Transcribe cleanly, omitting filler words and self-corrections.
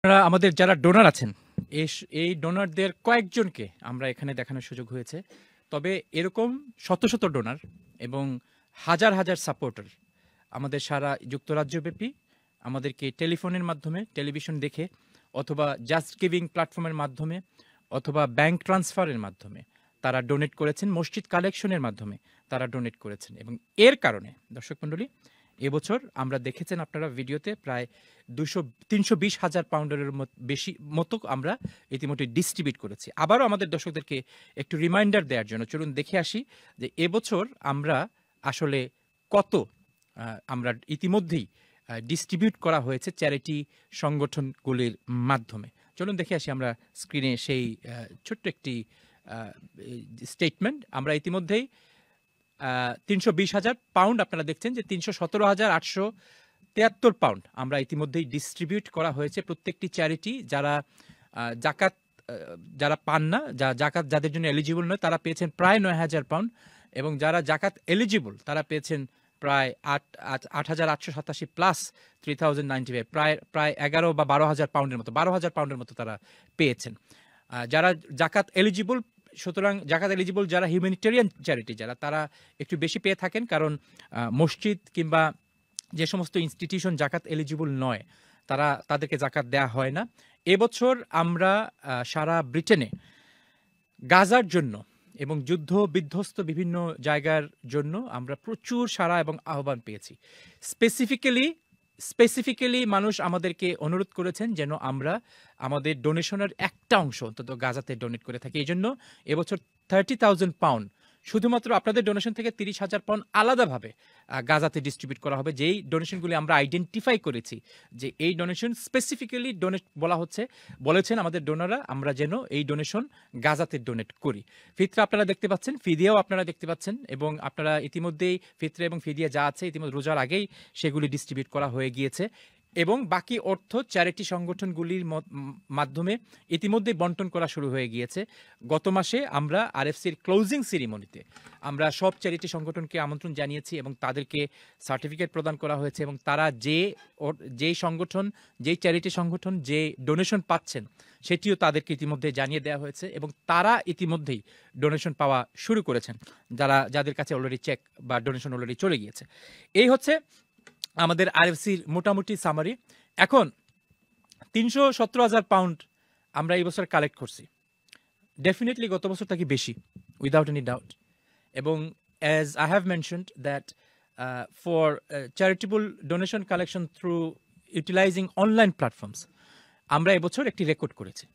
আপনারা আমাদের যারা ডোনার আছেন এই ডোনারদের কয়েকজনকে আমরা এখানে দেখানোর সুযোগ হয়েছে। তবে এরকম শত শত ডোনার এবং হাজার হাজার সাপোর্টার আমাদের সারা যুক্তরাজ্যব্যাপী আমাদেরকে টেলিফোনের মাধ্যমে, টেলিভিশন দেখে, অথবা জাস্ট গিভিং প্ল্যাটফর্মের মাধ্যমে, অথবা ব্যাংক ট্রান্সফারের মাধ্যমে তারা ডোনেট করেছেন, মসজিদ কালেকশনের মাধ্যমে তারা ডোনেট করেছেন। এবং এর কারণে দর্শক মণ্ডলী, এবছর আমরা দেখেছেন আপনারা ভিডিওতে প্রায় 320,000 পাউন্ডের বেশি মতো আমরা ইতিমধ্যে ডিস্ট্রিবিউট করেছি। আবারও আমাদের দর্শকদেরকে একটু রিমাইন্ডার দেওয়ার জন্য চলুন দেখে আসি যে এবছর আমরা আসলে কত আমরা ইতিমধ্যেই ডিস্ট্রিবিউট করা হয়েছে চ্যারিটি সংগঠনগুলির মাধ্যমে। চলুন দেখে আসি আমরা স্ক্রিনে সেই ছোট্ট একটি স্টেটমেন্ট। আমরা ইতিমধ্যেই 320,000 পাউন্ড, আপনারা দেখছেন যে 317,873 পাউন্ড আমরা ইতিমধ্যেই ডিস্ট্রিবিউট করা হয়েছে। প্রত্যেকটি চ্যারিটি যারা জাকাত যারা পান না, জাকাত যাদের জন্য এলিজিবল নয়, তারা পেয়েছেন প্রায় 9,000 পাউন্ড, এবং যারা জাকাত এলিজিবল তারা পেয়েছেন প্রায় 8,887 প্লাস 3,095, প্রায় 11 বা 12,000 পাউন্ডের মতো, 12,000 পাউন্ডের মতো তারা পেয়েছেন। যারা জাকাত এলিজিবল, সুতরাং জাকাত এলিজিবল যারা হিউম্যানিটেরিয়ান চ্যারিটি যারা, তারা একটু বেশি পেয়ে থাকেন, কারণ মসজিদ কিংবা যে সমস্ত ইনস্টিটিউশন জাকাত এলিজিবল নয় তাদেরকে জাকাত দেয়া হয় না। এবছর আমরা সারা ব্রিটেনে গাজার জন্য এবং যুদ্ধ বিধ্বস্ত বিভিন্ন জায়গার জন্য আমরা প্রচুর সাড়া এবং আহ্বান পেয়েছি। স্পেসিফিক্যালি মানুষ আমাদেরকে অনুরোধ করেছেন যেন আমরা আমাদের ডোনেশনের একটা অংশ অন্তত গাজাতে ডোনেট করে থাকি। এই জন্য এবছর 30,000 পাউন্ড শুধুমাত্র আপনাদের ডোনেশন থেকে 30,000 পাউন্ড আলাদাভাবে গাজাতে ডিস্ট্রিবিউট করা হবে। যেই ডোনেশনগুলি আমরা আইডেন্টিফাই করেছি যে এই ডোনেশন স্পেসিফিক্যালি ডোনেট বলেছেন আমাদের ডোনাররা, আমরা যেন এই ডোনেশন গাজাতে ডোনেট করি। ফিতরা আপনারা দেখতে পাচ্ছেন, ফিদিয়াও আপনারা দেখতে পাচ্ছেন, এবং আপনারা ইতিমধ্যেই ফিতরা এবং ফিদিয়া যা আছে ইতিমধ্যে রোজার আগেই সেগুলি ডিস্ট্রিবিউট করা হয়ে গিয়েছে, এবং বাকি অর্থ চ্যারিটি সংগঠনগুলির মাধ্যমে ইতিমধ্যে বন্টন করা শুরু হয়ে গিয়েছে। গত মাসে আমরা আরএফসির ক্লোজিং সেরিমনিতে আমরা সব চ্যারিটি সংগঠনকে আমন্ত্রণ জানিয়েছি এবং তাদেরকে সার্টিফিকেট প্রদান করা হয়েছে, এবং তারা যেই চ্যারিটি সংগঠন যে ডোনেশন পাচ্ছেন সেটিও তাদেরকে ইতিমধ্যে জানিয়ে দেওয়া হয়েছে, এবং তারা ইতিমধ্যেই ডোনেশন পাওয়া শুরু করেছেন যাদের কাছে অলরেডি চেক বা ডোনেশন অলরেডি চলে গিয়েছে। এই হচ্ছে আমাদের আরএফসির মোটামুটি সামারি। এখন 317,000 পাউন্ড আমরা এই বছর কালেক্ট করছি। ডেফিনেটলি গত বছর থেকে বেশি, উইদাউট এনি ডাউট। এবং as I have mentioned that for charitable donation collection through utilising online platforms, আমরা এবছর একটি রেকর্ড করেছি।